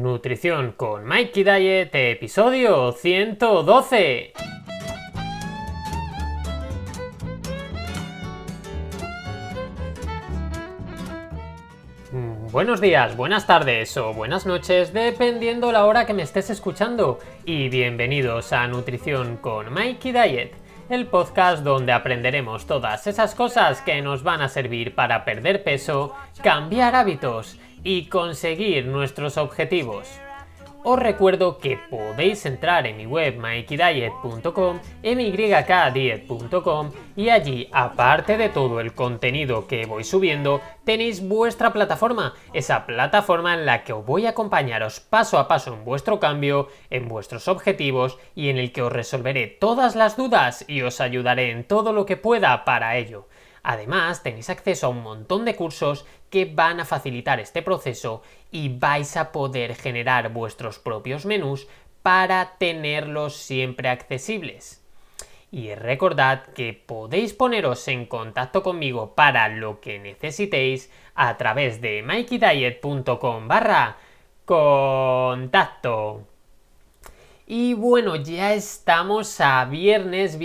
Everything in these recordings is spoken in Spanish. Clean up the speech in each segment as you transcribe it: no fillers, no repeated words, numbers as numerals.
Nutrición con Mikey Diet, episodio 112. Buenos días, buenas tardes o buenas noches, dependiendo la hora que me estés escuchando. Y bienvenidos a Nutrición con Mikey Diet, el podcast donde aprenderemos todas esas cosas que nos van a servir para perder peso, cambiar hábitos y conseguir nuestros objetivos. Os recuerdo que podéis entrar en mi web mikeydiet.com, mykdiet.com, y allí, aparte de todo el contenido que voy subiendo, tenéis vuestra plataforma, esa plataforma en la que os voy a acompañaros paso a paso en vuestro cambio, en vuestros objetivos y en el que os resolveré todas las dudas y os ayudaré en todo lo que pueda para ello. Además, tenéis acceso a un montón de cursos que van a facilitar este proceso y vais a poder generar vuestros propios menús para tenerlos siempre accesibles. Y recordad que podéis poneros en contacto conmigo para lo que necesitéis a través de mikeydiet.com/contacto. Y bueno, ya estamos a viernes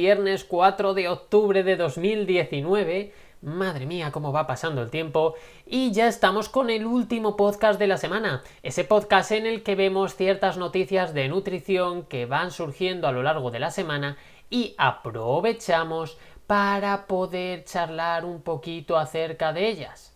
4 de octubre de 2019. Madre mía, cómo va pasando el tiempo. Y ya estamos con el último podcast de la semana. Ese podcast en el que vemos ciertas noticias de nutrición que van surgiendo a lo largo de la semana y aprovechamos para poder charlar un poquito acerca de ellas.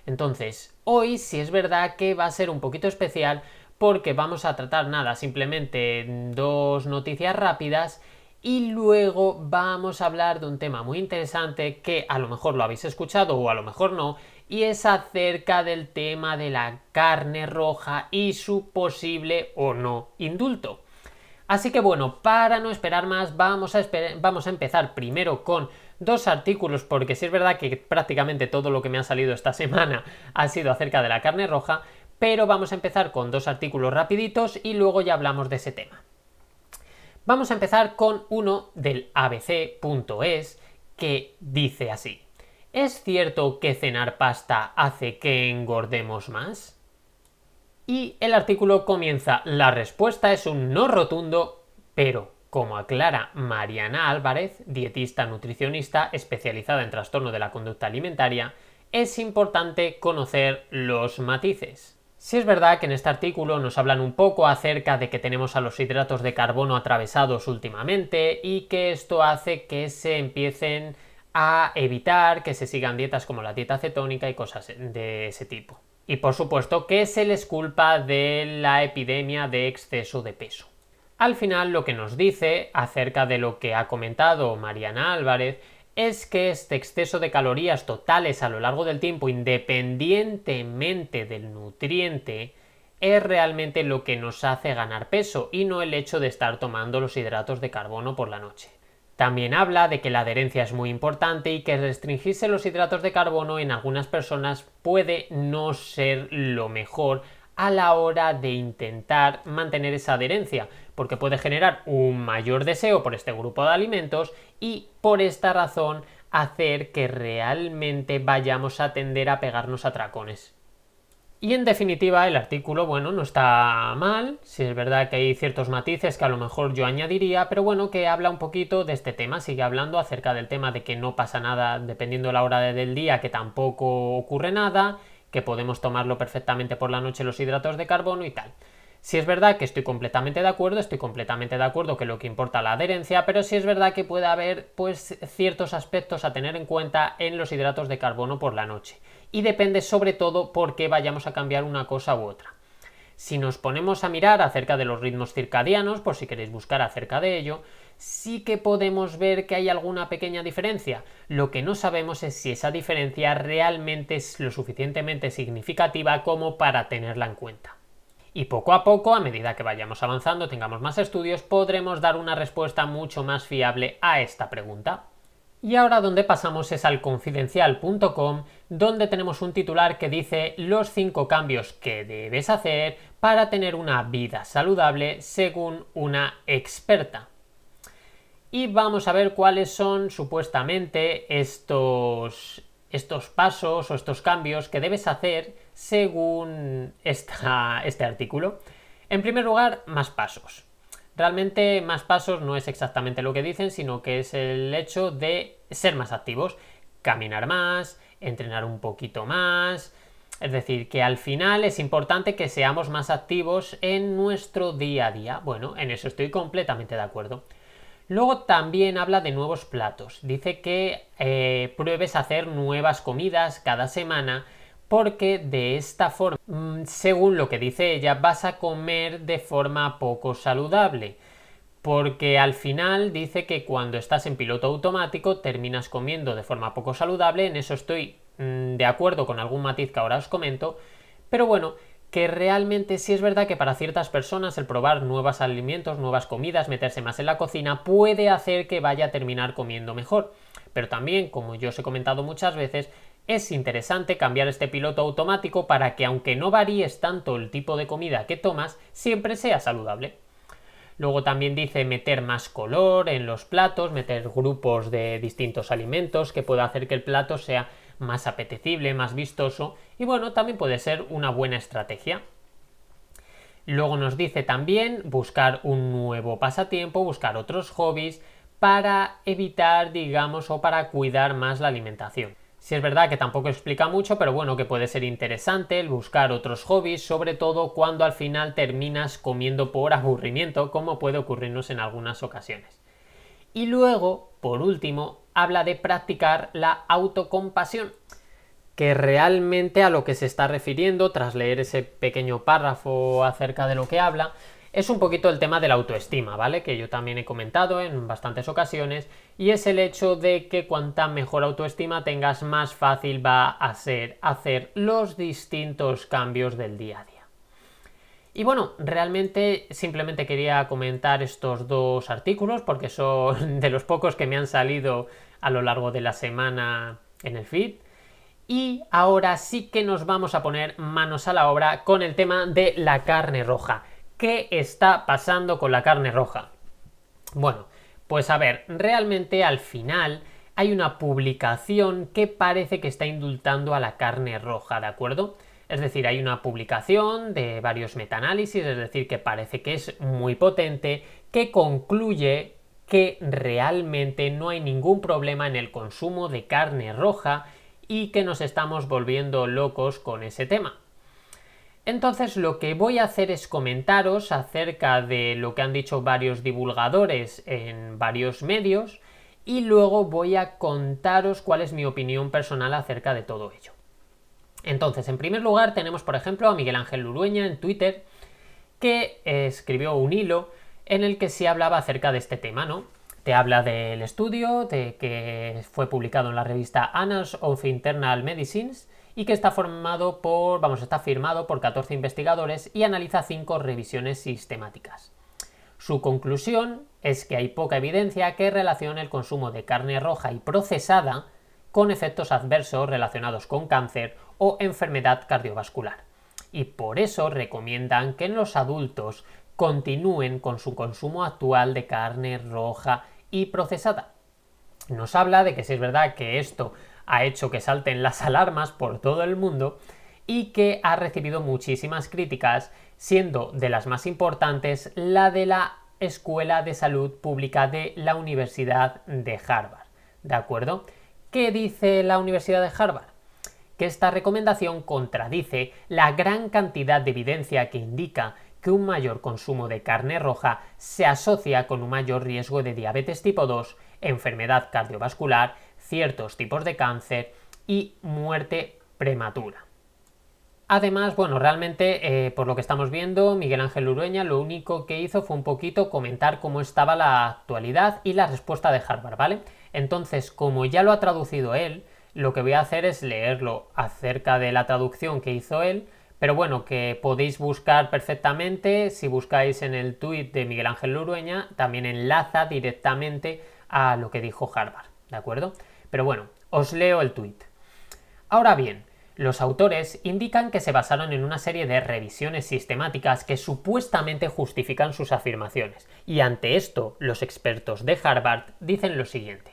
Entonces, hoy sí es verdad que va a ser un poquito especial porque vamos a tratar simplemente dos noticias rápidas y luego vamos a hablar de un tema muy interesante que a lo mejor lo habéis escuchado o a lo mejor no, y es acerca del tema de la carne roja y su posible o no indulto. Así que bueno, para no esperar más, vamos a empezar primero con dos artículos, porque sí es verdad que prácticamente todo lo que me ha salido esta semana ha sido acerca de la carne roja, pero vamos a empezar con dos artículos rapiditos y luego ya hablamos de ese tema. Vamos a empezar con uno del abc.es que dice así: ¿es cierto que cenar pasta hace que engordemos más? Y el artículo comienza: la respuesta es un no rotundo, pero como aclara Mariana Álvarez, dietista nutricionista especializada en trastorno de la conducta alimentaria, es importante conocer los matices. Sí es verdad que en este artículo nos hablan un poco acerca de que tenemos a los hidratos de carbono atravesados últimamente y que esto hace que se empiecen a evitar que se sigan dietas como la dieta cetónica y cosas de ese tipo. Y por supuesto que se les culpa de la epidemia de exceso de peso. Al final lo que nos dice acerca de lo que ha comentado Mariana Álvarez es que este exceso de calorías totales a lo largo del tiempo, independientemente del nutriente, es realmente lo que nos hace ganar peso y no el hecho de estar tomando los hidratos de carbono por la noche. También habla de que la adherencia es muy importante y que restringirse los hidratos de carbono en algunas personas puede no ser lo mejor a la hora de intentar mantener esa adherencia, porque puede generar un mayor deseo por este grupo de alimentos y por esta razón hacer que realmente vayamos a tender a pegarnos atracones. Y en definitiva el artículo, bueno, no está mal, sí es verdad que hay ciertos matices que a lo mejor yo añadiría, pero bueno, que habla un poquito de este tema, sigue hablando acerca del tema de que no pasa nada dependiendo de la hora del día, que tampoco ocurre nada, que podemos tomarlo perfectamente por la noche los hidratos de carbono y tal. Sí es verdad que estoy completamente de acuerdo que lo que importa es la adherencia, pero sí es verdad que puede haber pues ciertos aspectos a tener en cuenta en los hidratos de carbono por la noche. Y depende sobre todo por qué vayamos a cambiar una cosa u otra. Si nos ponemos a mirar acerca de los ritmos circadianos, por si queréis buscar acerca de ello, sí que podemos ver que hay alguna pequeña diferencia. Lo que no sabemos es si esa diferencia realmente es lo suficientemente significativa como para tenerla en cuenta. Y poco a poco, a medida que vayamos avanzando, tengamos más estudios, podremos dar una respuesta mucho más fiable a esta pregunta. Y ahora donde pasamos es al confidencial.com, donde tenemos un titular que dice: los 5 cambios que debes hacer para tener una vida saludable según una experta. Y vamos a ver cuáles son supuestamente estos pasos o estos cambios que debes hacer según este artículo. En primer lugar, más pasos. Realmente más pasos no es exactamente lo que dicen, sino que es el hecho de ser más activos, caminar más, entrenar un poquito más. Es decir, que al final es importante que seamos más activos en nuestro día a día. Bueno, en eso estoy completamente de acuerdo. Luego también habla de nuevos platos. Dice que pruebes a hacer nuevas comidas cada semana, porque de esta forma, según lo que dice ella, vas a comer de forma poco saludable. Porque al final dice que cuando estás en piloto automático terminas comiendo de forma poco saludable. En eso estoy de acuerdo, con algún matiz que ahora os comento. Pero bueno, que realmente sí es verdad que para ciertas personas el probar nuevos alimentos, nuevas comidas, meterse más en la cocina puede hacer que vaya a terminar comiendo mejor. Pero también, como yo os he comentado muchas veces, es interesante cambiar este piloto automático para que, aunque no varíes tanto el tipo de comida que tomas, siempre sea saludable. Luego también dice meter más color en los platos, meter grupos de distintos alimentos que pueda hacer que el plato sea más apetecible, más vistoso, y bueno, también puede ser una buena estrategia. Luego nos dice también buscar un nuevo pasatiempo, buscar otros hobbies para evitar, digamos, o para cuidar más la alimentación. Sí es verdad que tampoco explica mucho, pero bueno, que puede ser interesante el buscar otros hobbies, sobre todo cuando al final terminas comiendo por aburrimiento, como puede ocurrirnos en algunas ocasiones. Y luego, por último, habla de practicar la autocompasión, que realmente a lo que se está refiriendo, tras leer ese pequeño párrafo acerca de lo que habla, es un poquito el tema de la autoestima, ¿vale? Que yo también he comentado en bastantes ocasiones, y es el hecho de que cuanta mejor autoestima tengas, más fácil va a ser hacer los distintos cambios del día a día. Y bueno, realmente simplemente quería comentar estos dos artículos porque son de los pocos que me han salido a lo largo de la semana en el feed. Y ahora sí que nos vamos a poner manos a la obra con el tema de la carne roja. ¿Qué está pasando con la carne roja? Bueno, pues a ver, realmente al final hay una publicación que parece que está indultando a la carne roja, ¿de acuerdo? Es decir, hay una publicación de varios metaanálisis, es decir, que parece que es muy potente, que concluye que realmente no hay ningún problema en el consumo de carne roja y que nos estamos volviendo locos con ese tema. Entonces lo que voy a hacer es comentaros acerca de lo que han dicho varios divulgadores en varios medios y luego voy a contaros cuál es mi opinión personal acerca de todo ello. Entonces, en primer lugar tenemos por ejemplo a Miguel Ángel Lurueña en Twitter, que escribió un hilo en el que se hablaba acerca de este tema, ¿no? Te habla del estudio, de que fue publicado en la revista Annals of Internal Medicine y que está firmado por 14 investigadores y analiza 5 revisiones sistemáticas. Su conclusión es que hay poca evidencia que relacione el consumo de carne roja y procesada con efectos adversos relacionados con cáncer o enfermedad cardiovascular. Y por eso recomiendan que en los adultos continúen con su consumo actual de carne roja y procesada. Nos habla de que sí es verdad que esto ha hecho que salten las alarmas por todo el mundo y que ha recibido muchísimas críticas, siendo de las más importantes la de la Escuela de Salud Pública de la Universidad de Harvard. ¿De acuerdo? ¿Qué dice la Universidad de Harvard? Que esta recomendación contradice la gran cantidad de evidencia que indica que un mayor consumo de carne roja se asocia con un mayor riesgo de diabetes tipo 2, enfermedad cardiovascular, ciertos tipos de cáncer y muerte prematura. Además, bueno, realmente por lo que estamos viendo, Miguel Ángel Urueña lo único que hizo fue un poquito comentar cómo estaba la actualidad y la respuesta de Harvard, ¿vale? Entonces, como ya lo ha traducido él, lo que voy a hacer es leerlo acerca de la traducción que hizo él, pero bueno, que podéis buscar perfectamente, si buscáis en el tweet de Miguel Ángel Urueña, también enlaza directamente a lo que dijo Harvard, ¿de acuerdo? Pero bueno, os leo el tweet. Ahora bien, los autores indican que se basaron en una serie de revisiones sistemáticas que supuestamente justifican sus afirmaciones, y ante esto los expertos de Harvard dicen lo siguiente.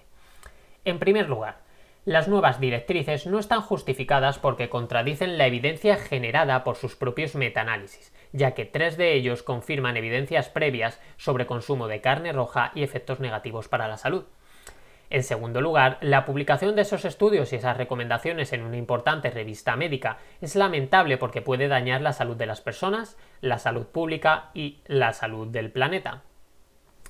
En primer lugar, Las nuevas directrices no están justificadas porque contradicen la evidencia generada por sus propios metaanálisis, ya que 3 de ellos confirman evidencias previas sobre consumo de carne roja y efectos negativos para la salud. En segundo lugar, la publicación de esos estudios y esas recomendaciones en una importante revista médica es lamentable porque puede dañar la salud de las personas, la salud pública y la salud del planeta.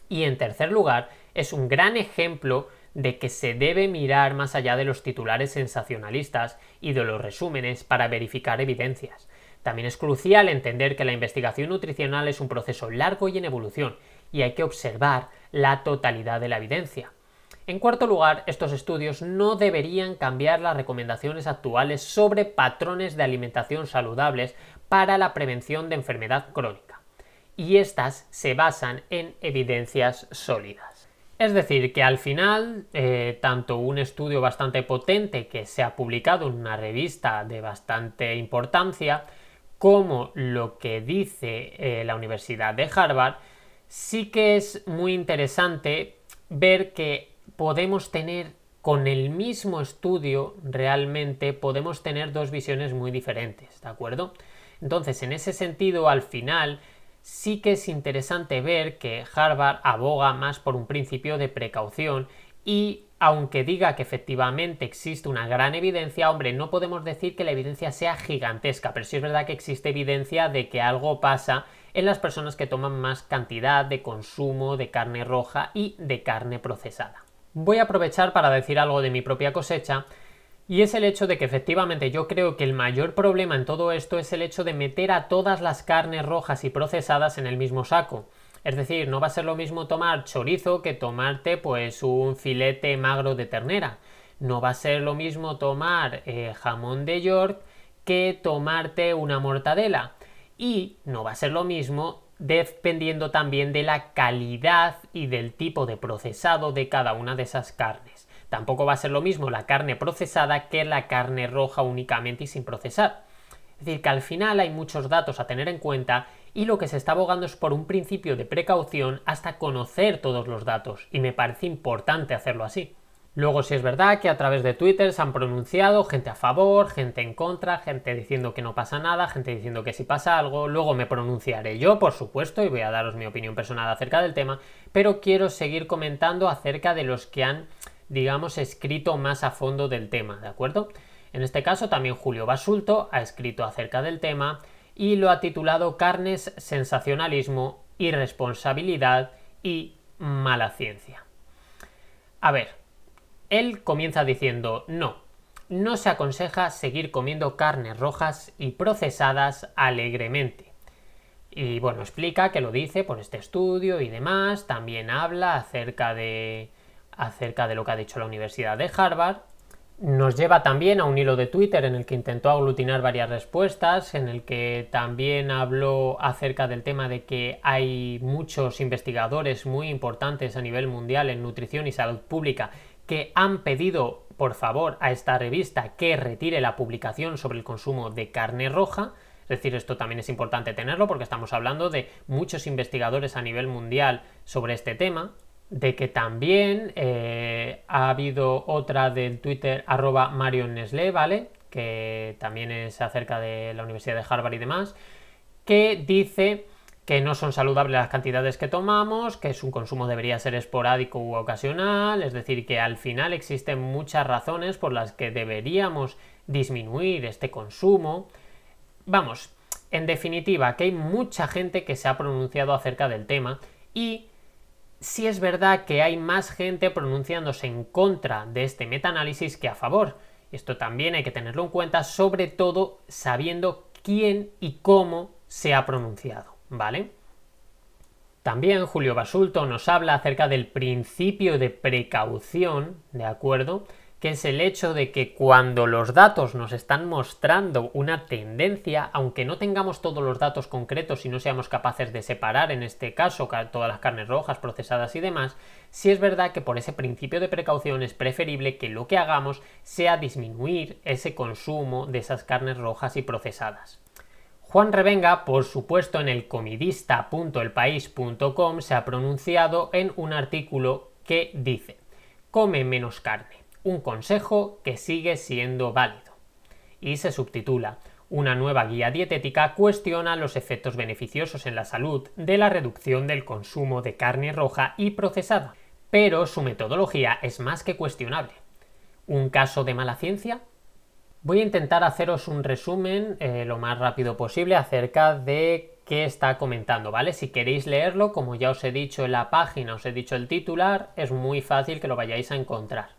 Y en tercer lugar, es un gran ejemplo de que se debe mirar más allá de los titulares sensacionalistas y de los resúmenes para verificar evidencias. También es crucial entender que la investigación nutricional es un proceso largo y en evolución, y hay que observar la totalidad de la evidencia. En cuarto lugar, estos estudios no deberían cambiar las recomendaciones actuales sobre patrones de alimentación saludables para la prevención de enfermedad crónica, y estas se basan en evidencias sólidas. Es decir, que al final, tanto un estudio bastante potente que se ha publicado en una revista de bastante importancia, como lo que dice la Universidad de Harvard, sí que es muy interesante ver que podemos tener, con el mismo estudio, realmente podemos tener dos visiones muy diferentes, ¿de acuerdo? Entonces, en ese sentido, al final, sí que es interesante ver que Harvard aboga más por un principio de precaución y, aunque diga que efectivamente existe una gran evidencia, hombre, no podemos decir que la evidencia sea gigantesca, pero sí es verdad que existe evidencia de que algo pasa en las personas que toman más cantidad de consumo de carne roja y de carne procesada. Voy a aprovechar para decir algo de mi propia cosecha, y es el hecho de que efectivamente yo creo que el mayor problema en todo esto es el hecho de meter a todas las carnes rojas y procesadas en el mismo saco. Es decir, no va a ser lo mismo tomar chorizo que tomarte pues un filete magro de ternera. No va a ser lo mismo tomar jamón de York que tomarte una mortadela. Y no va a ser lo mismo dependiendo también de la calidad y del tipo de procesado de cada una de esas carnes. Tampoco va a ser lo mismo la carne procesada que la carne roja únicamente y sin procesar. Es decir, que al final hay muchos datos a tener en cuenta y lo que se está abogando es por un principio de precaución hasta conocer todos los datos, y me parece importante hacerlo así. Luego sí es verdad que a través de Twitter se han pronunciado gente a favor, gente en contra, gente diciendo que no pasa nada, gente diciendo que sí pasa algo. Luego me pronunciaré yo, por supuesto, y voy a daros mi opinión personal acerca del tema, pero quiero seguir comentando acerca de los que han, digamos, escrito más a fondo del tema, ¿de acuerdo? En este caso también Julio Basulto ha escrito acerca del tema y lo ha titulado Carnes, sensacionalismo, irresponsabilidad y mala ciencia. A ver, él comienza diciendo no se aconseja seguir comiendo carnes rojas y procesadas alegremente. Y bueno, explica que lo dice por este estudio y demás, también habla acerca de lo que ha dicho la Universidad de Harvard. Nos lleva también a un hilo de Twitter en el que intentó aglutinar varias respuestas, en el que también habló acerca del tema de que hay muchos investigadores muy importantes a nivel mundial en nutrición y salud pública que han pedido, por favor, a esta revista que retire la publicación sobre el consumo de carne roja. Es decir, esto también es importante tenerlo porque estamos hablando de muchos investigadores a nivel mundial sobre este tema. De que también ha habido otra del Twitter @MarionNestlé, ¿vale? Que también es acerca de la Universidad de Harvard y demás, que dice que no son saludables las cantidades que tomamos, que su consumo debería ser esporádico u ocasional, es decir, que al final existen muchas razones por las que deberíamos disminuir este consumo. Vamos, en definitiva, que hay mucha gente que se ha pronunciado acerca del tema y sí es verdad que hay más gente pronunciándose en contra de este metaanálisis que a favor. Esto también hay que tenerlo en cuenta, sobre todo sabiendo quién y cómo se ha pronunciado, ¿vale? También Julio Basulto nos habla acerca del principio de precaución, ¿de acuerdo? Que es el hecho de que cuando los datos nos están mostrando una tendencia, aunque no tengamos todos los datos concretos y no seamos capaces de separar, en este caso, todas las carnes rojas, procesadas y demás, sí es verdad que por ese principio de precaución es preferible que lo que hagamos sea disminuir ese consumo de esas carnes rojas y procesadas. Juan Revenga, por supuesto, en el comidista.elpaís.com se ha pronunciado en un artículo que dice: come menos carne. un consejo que sigue siendo válido. Y se subtitula: una nueva guía dietética cuestiona los efectos beneficiosos en la salud de la reducción del consumo de carne roja y procesada, pero su metodología es más que cuestionable. ¿Un caso de mala ciencia? Voy a intentar haceros un resumen lo más rápido posible acerca de qué está comentando, ¿vale? Si queréis leerlo, como ya os he dicho en la página, os he dicho el titular, es muy fácil que lo vayáis a encontrar.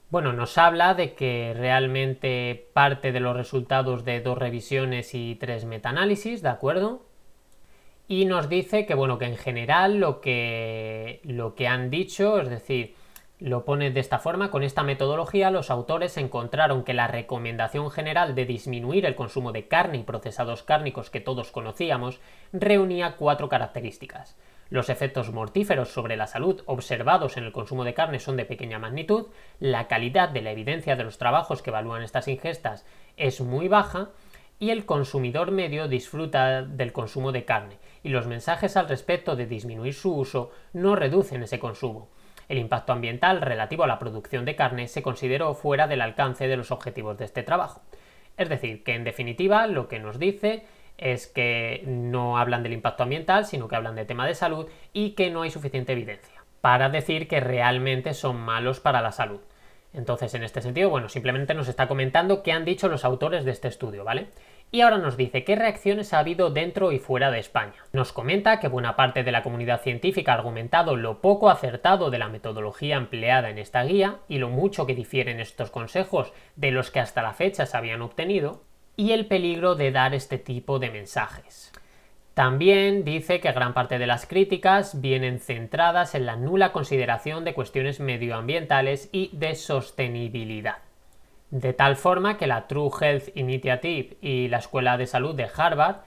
Bueno, nos habla de que realmente parte de los resultados de 2 revisiones y 3 metaanálisis, ¿de acuerdo? Y nos dice que, bueno, que en general lo que han dicho, es decir, lo pone de esta forma: con esta metodología los autores encontraron que la recomendación general de disminuir el consumo de carne y procesados cárnicos que todos conocíamos reunía 4 características. Los efectos mortíferos sobre la salud observados en el consumo de carne son de pequeña magnitud, la calidad de la evidencia de los trabajos que evalúan estas ingestas es muy baja y el consumidor medio disfruta del consumo de carne, y los mensajes al respecto de disminuir su uso no reducen ese consumo. El impacto ambiental relativo a la producción de carne se consideró fuera del alcance de los objetivos de este trabajo. Es decir, que en definitiva lo que nos dice es que no hablan del impacto ambiental, sino que hablan de tema de salud y que no hay suficiente evidencia para decir que realmente son malos para la salud. Entonces, en este sentido, bueno, simplemente nos está comentando qué han dicho los autores de este estudio, ¿vale? Y ahora nos dice qué reacciones ha habido dentro y fuera de España. Nos comenta que buena parte de la comunidad científica ha argumentado lo poco acertado de la metodología empleada en esta guía y lo mucho que difieren estos consejos de los que hasta la fecha se habían obtenido, y el peligro de dar este tipo de mensajes. También dice que gran parte de las críticas vienen centradas en la nula consideración de cuestiones medioambientales y de sostenibilidad. De tal forma que la True Health Initiative y la Escuela de Salud de Harvard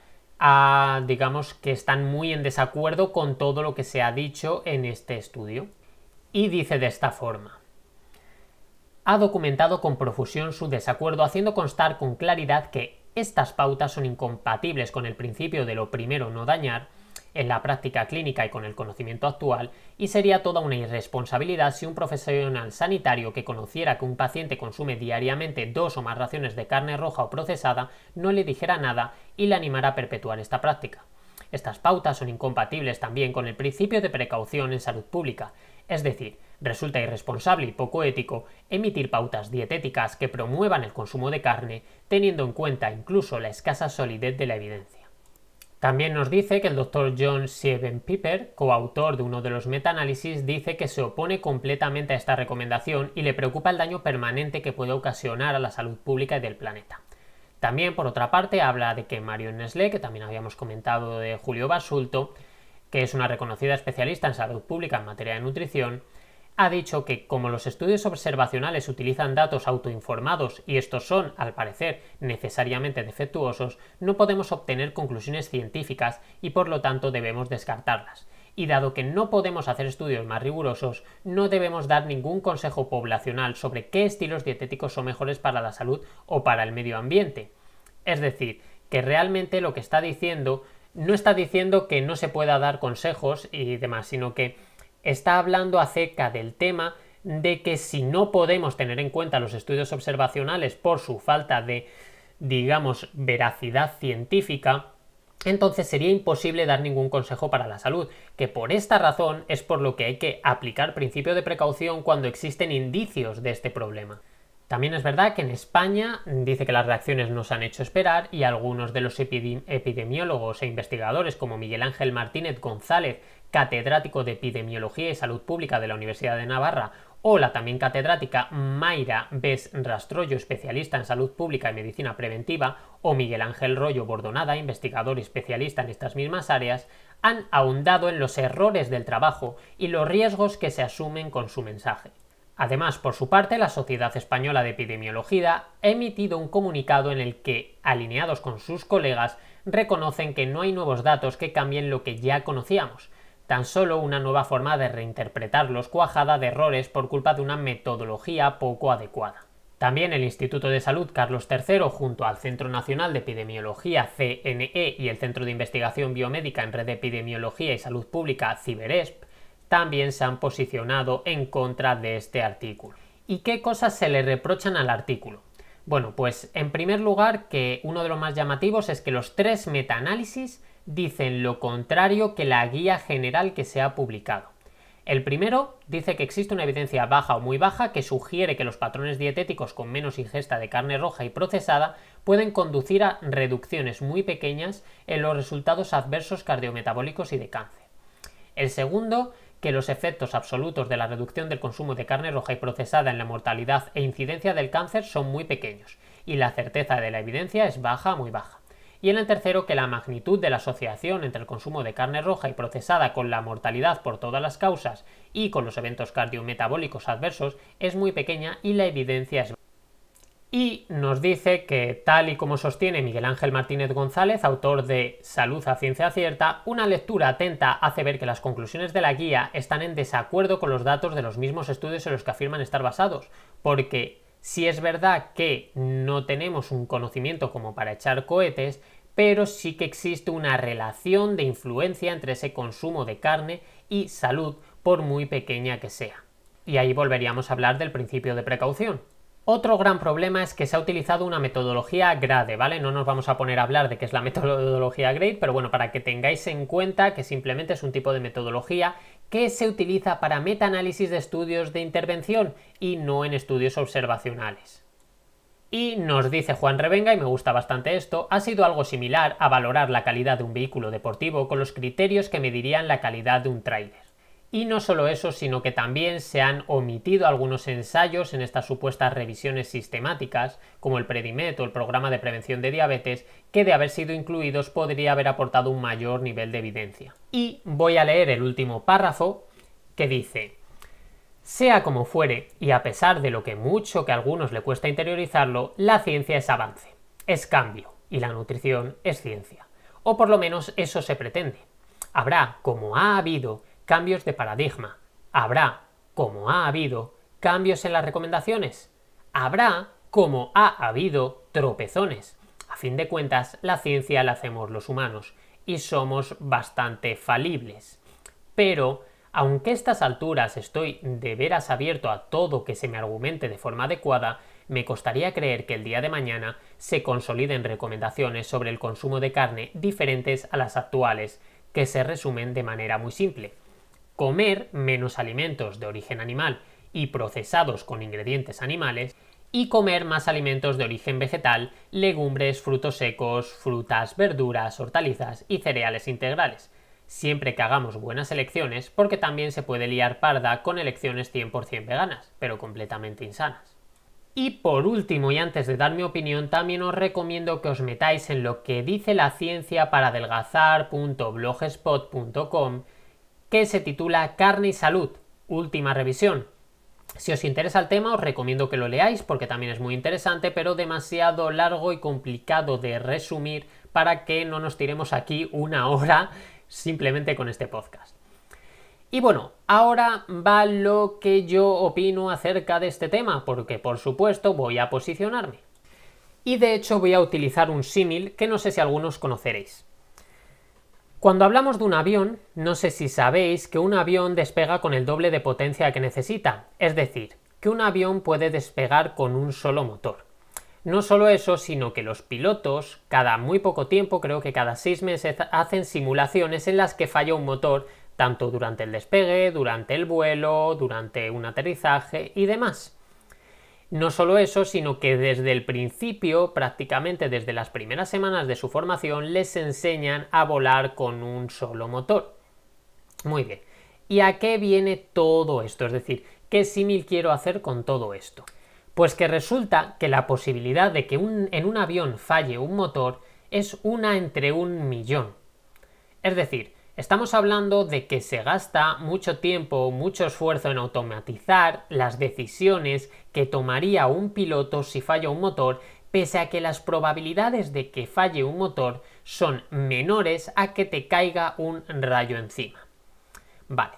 digamos que están muy en desacuerdo con todo lo que se ha dicho en este estudio. Y dice de esta forma: ha documentado con profusión su desacuerdo, haciendo constar con claridad que estas pautas son incompatibles con el principio de lo primero no dañar en la práctica clínica y con el conocimiento actual, y sería toda una irresponsabilidad si un profesional sanitario que conociera que un paciente consume diariamente 2 o más raciones de carne roja o procesada no le dijera nada y le animara a perpetuar esta práctica. Estas pautas son incompatibles también con el principio de precaución en salud pública, es decir, resulta irresponsable y poco ético emitir pautas dietéticas que promuevan el consumo de carne, teniendo en cuenta incluso la escasa solidez de la evidencia. También nos dice que el Dr. John Siebenpiper, coautor de uno de los metaanálisis, dice que se opone completamente a esta recomendación y le preocupa el daño permanente que puede ocasionar a la salud pública y del planeta. También, por otra parte, habla de que Marion Nestlé, que también habíamos comentado de Julio Basulto, que es una reconocida especialista en salud pública en materia de nutrición, ha dicho que como los estudios observacionales utilizan datos autoinformados y estos son, al parecer, necesariamente defectuosos, no podemos obtener conclusiones científicas y por lo tanto debemos descartarlas. Y dado que no podemos hacer estudios más rigurosos, no debemos dar ningún consejo poblacional sobre qué estilos dietéticos son mejores para la salud o para el medio ambiente. Es decir, que realmente lo que está diciendo no está diciendo que no se pueda dar consejos y demás, sino que está hablando acerca del tema de que si no podemos tener en cuenta los estudios observacionales por su falta de, digamos, veracidad científica, entonces sería imposible dar ningún consejo para la salud, que por esta razón es por lo que hay que aplicar principio de precaución cuando existen indicios de este problema. También es verdad que en España dice que las reacciones nos han hecho esperar y algunos de los epidemiólogos e investigadores como Miguel Ángel Martínez González, catedrático de Epidemiología y Salud Pública de la Universidad de Navarra, o la también catedrática Mayra Bes Rastrollo, especialista en salud pública y medicina preventiva, o Miguel Ángel Rollo Bordonada, investigador y especialista en estas mismas áreas, han ahondado en los errores del trabajo y los riesgos que se asumen con su mensaje. Además, por su parte, la Sociedad Española de Epidemiología ha emitido un comunicado en el que, alineados con sus colegas, reconocen que no hay nuevos datos que cambien lo que ya conocíamos, tan solo una nueva forma de reinterpretarlos cuajada de errores por culpa de una metodología poco adecuada. También el Instituto de Salud Carlos III, junto al Centro Nacional de Epidemiología CNE y el Centro de Investigación Biomédica en Red de Epidemiología y Salud Pública CIBERESP, también se han posicionado en contra de este artículo. ¿Y qué cosas se le reprochan al artículo? Bueno, pues en primer lugar, que uno de los más llamativos es que los 3 metaanálisis dicen lo contrario que la guía general que se ha publicado. El primero dice que existe una evidencia baja o muy baja que sugiere que los patrones dietéticos con menos ingesta de carne roja y procesada pueden conducir a reducciones muy pequeñas en los resultados adversos cardiometabólicos y de cáncer. El segundo, que los efectos absolutos de la reducción del consumo de carne roja y procesada en la mortalidad e incidencia del cáncer son muy pequeños, y la certeza de la evidencia es baja, muy baja. Y en el tercero, que la magnitud de la asociación entre el consumo de carne roja y procesada con la mortalidad por todas las causas y con los eventos cardiometabólicos adversos es muy pequeña y la evidencia es baja. Y nos dice que, tal y como sostiene Miguel Ángel Martínez González, autor de Salud a ciencia cierta, una lectura atenta hace ver que las conclusiones de la guía están en desacuerdo con los datos de los mismos estudios en los que afirman estar basados, porque sí es verdad que no tenemos un conocimiento como para echar cohetes, pero sí que existe una relación de influencia entre ese consumo de carne y salud, por muy pequeña que sea. Y ahí volveríamos a hablar del principio de precaución. Otro gran problema es que se ha utilizado una metodología GRADE, ¿vale? No nos vamos a poner a hablar de qué es la metodología GRADE, pero bueno, para que tengáis en cuenta que simplemente es un tipo de metodología que se utiliza para metaanálisis de estudios de intervención y no en estudios observacionales. Y nos dice Juan Revenga, y me gusta bastante esto, ha sido algo similar a valorar la calidad de un vehículo deportivo con los criterios que medirían la calidad de un tráiler. Y no solo eso, sino que también se han omitido algunos ensayos en estas supuestas revisiones sistemáticas, como el Predimet o el Programa de Prevención de Diabetes, que de haber sido incluidos podría haber aportado un mayor nivel de evidencia. Y voy a leer el último párrafo, que dice: sea como fuere, y a pesar de lo que mucho que a algunos le cuesta interiorizarlo, la ciencia es avance, es cambio, y la nutrición es ciencia. O por lo menos eso se pretende. Habrá, como ha habido, cambios de paradigma. Habrá, como ha habido, cambios en las recomendaciones. Habrá, como ha habido, tropezones. A fin de cuentas, la ciencia la hacemos los humanos y somos bastante falibles. Pero, aunque a estas alturas estoy de veras abierto a todo que se me argumente de forma adecuada, me costaría creer que el día de mañana se consoliden recomendaciones sobre el consumo de carne diferentes a las actuales, que se resumen de manera muy simple. Comer menos alimentos de origen animal y procesados con ingredientes animales, y comer más alimentos de origen vegetal, legumbres, frutos secos, frutas, verduras, hortalizas y cereales integrales. Siempre que hagamos buenas elecciones, porque también se puede liar parda con elecciones 100% veganas, pero completamente insanas. Y por último, y antes de dar mi opinión, también os recomiendo que os metáis en lo que dice la ciencia para adelgazar.blogspot.com, que se titula Carne y Salud, última revisión. Si os interesa el tema, os recomiendo que lo leáis porque también es muy interesante, pero demasiado largo y complicado de resumir para que no nos tiremos aquí una hora simplemente con este podcast. Y bueno, ahora va lo que yo opino acerca de este tema, porque por supuesto voy a posicionarme. Y de hecho voy a utilizar un símil que no sé si algunos conoceréis. Cuando hablamos de un avión, no sé si sabéis que un avión despega con el doble de potencia que necesita, es decir, que un avión puede despegar con un solo motor. No solo eso, sino que los pilotos, cada muy poco tiempo, creo que cada 6 meses, hacen simulaciones en las que falla un motor, tanto durante el despegue, durante el vuelo, durante un aterrizaje y demás. No solo eso, sino que desde el principio, prácticamente desde las primeras semanas de su formación, les enseñan a volar con un solo motor. Muy bien. ¿Y a qué viene todo esto? Es decir, ¿qué símil quiero hacer con todo esto? Pues que resulta que la posibilidad de que en un avión falle un motor es una entre 1.000.000. Es decir, estamos hablando de que se gasta mucho tiempo, mucho esfuerzo en automatizar las decisiones que tomaría un piloto si falla un motor, pese a que las probabilidades de que falle un motor son menores a que te caiga un rayo encima. Vale,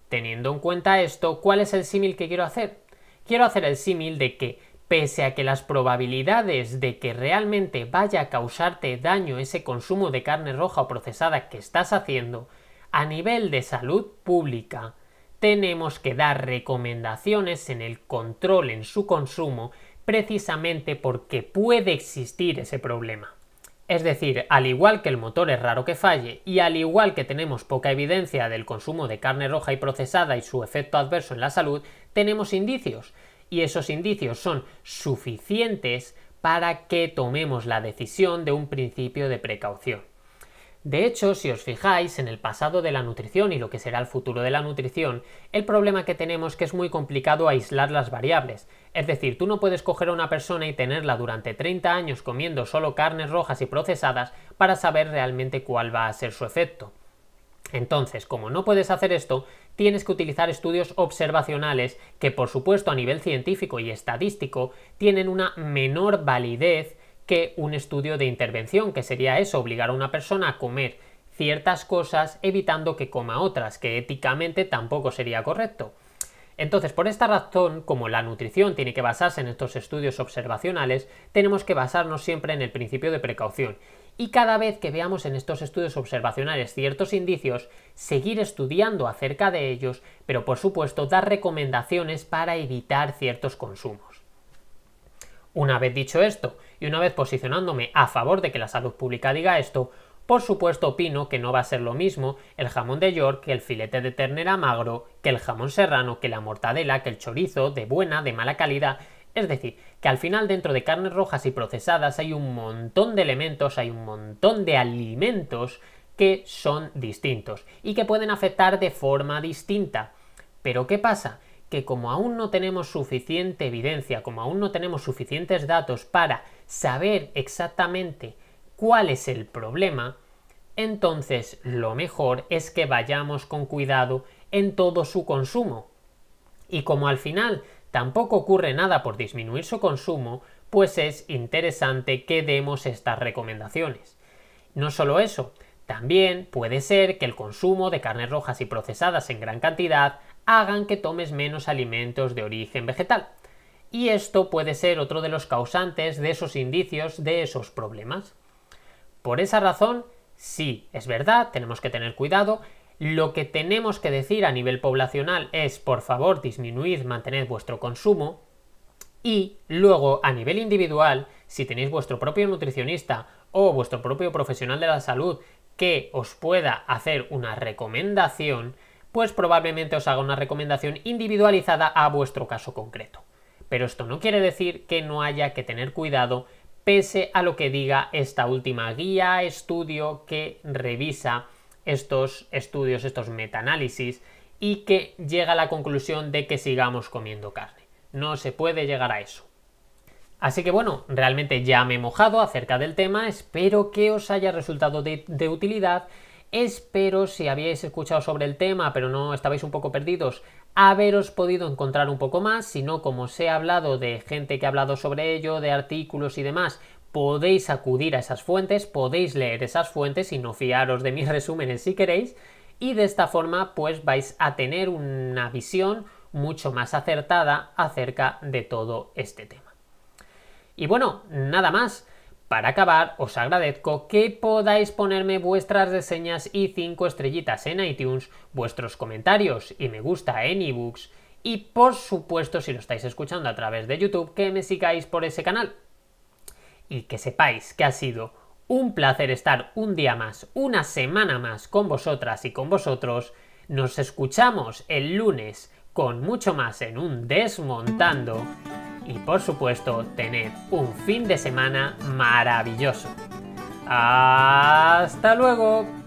teniendo en cuenta esto, ¿cuál es el símil que quiero hacer? Quiero hacer el símil de que, pese a que las probabilidades de que realmente vaya a causarte daño ese consumo de carne roja o procesada que estás haciendo, a nivel de salud pública, tenemos que dar recomendaciones en el control en su consumo precisamente porque puede existir ese problema. Es decir, al igual que el motor es raro que falle y al igual que tenemos poca evidencia del consumo de carne roja y procesada y su efecto adverso en la salud, tenemos indicios y esos indicios son suficientes para que tomemos la decisión de un principio de precaución. De hecho, si os fijáis en el pasado de la nutrición y lo que será el futuro de la nutrición, el problema que tenemos es que es muy complicado aislar las variables. Es decir, tú no puedes coger a una persona y tenerla durante 30 años comiendo solo carnes rojas y procesadas para saber realmente cuál va a ser su efecto. Entonces, como no puedes hacer esto, tienes que utilizar estudios observacionales que, por supuesto, a nivel científico y estadístico, tienen una menor validez que un estudio de intervención, que sería eso, obligar a una persona a comer ciertas cosas evitando que coma otras, que éticamente tampoco sería correcto. Entonces, por esta razón, como la nutrición tiene que basarse en estos estudios observacionales, tenemos que basarnos siempre en el principio de precaución. Y cada vez que veamos en estos estudios observacionales ciertos indicios, seguir estudiando acerca de ellos, pero por supuesto dar recomendaciones para evitar ciertos consumos. Una vez dicho esto, y una vez posicionándome a favor de que la salud pública diga esto, por supuesto opino que no va a ser lo mismo el jamón de York que el filete de ternera magro, que el jamón serrano, que la mortadela, que el chorizo, de buena, de mala calidad. Es decir, que al final dentro de carnes rojas y procesadas hay un montón de elementos, hay un montón de alimentos que son distintos y que pueden afectar de forma distinta. Pero ¿qué pasa? Que como aún no tenemos suficiente evidencia, como aún no tenemos suficientes datos para saber exactamente cuál es el problema, entonces lo mejor es que vayamos con cuidado en todo su consumo. Y como al final tampoco ocurre nada por disminuir su consumo, pues es interesante que demos estas recomendaciones. No solo eso, también puede ser que el consumo de carnes rojas y procesadas en gran cantidad hagan que tomes menos alimentos de origen vegetal. Y esto puede ser otro de los causantes de esos indicios de esos problemas. Por esa razón, sí, es verdad, tenemos que tener cuidado. Lo que tenemos que decir a nivel poblacional es, por favor, disminuid, mantened vuestro consumo. Y luego, a nivel individual, si tenéis vuestro propio nutricionista o vuestro propio profesional de la salud que os pueda hacer una recomendación, pues probablemente os haga una recomendación individualizada a vuestro caso concreto. Pero esto no quiere decir que no haya que tener cuidado pese a lo que diga esta última guía, estudio que revisa estos estudios, estos metaanálisis y que llega a la conclusión de que sigamos comiendo carne. No se puede llegar a eso. Así que bueno, realmente ya me he mojado acerca del tema, espero que os haya resultado de utilidad. Espero, si habíais escuchado sobre el tema pero no estabais un poco perdidos, haberos podido encontrar un poco más. Si no, como os he hablado de gente que ha hablado sobre ello, de artículos y demás, podéis acudir a esas fuentes, podéis leer esas fuentes y no fiaros de mis resúmenes si queréis. Y de esta forma pues vais a tener una visión mucho más acertada acerca de todo este tema. Y bueno, nada más. Para acabar, os agradezco que podáis ponerme vuestras reseñas y 5 estrellitas en iTunes, vuestros comentarios y me gusta en ebooks y por supuesto, si lo estáis escuchando a través de YouTube, que me sigáis por ese canal. Y que sepáis que ha sido un placer estar un día más, una semana más con vosotras y con vosotros. Nos escuchamos el lunes con mucho más en un Desmontando. Y por supuesto, tened un fin de semana maravilloso. ¡Hasta luego!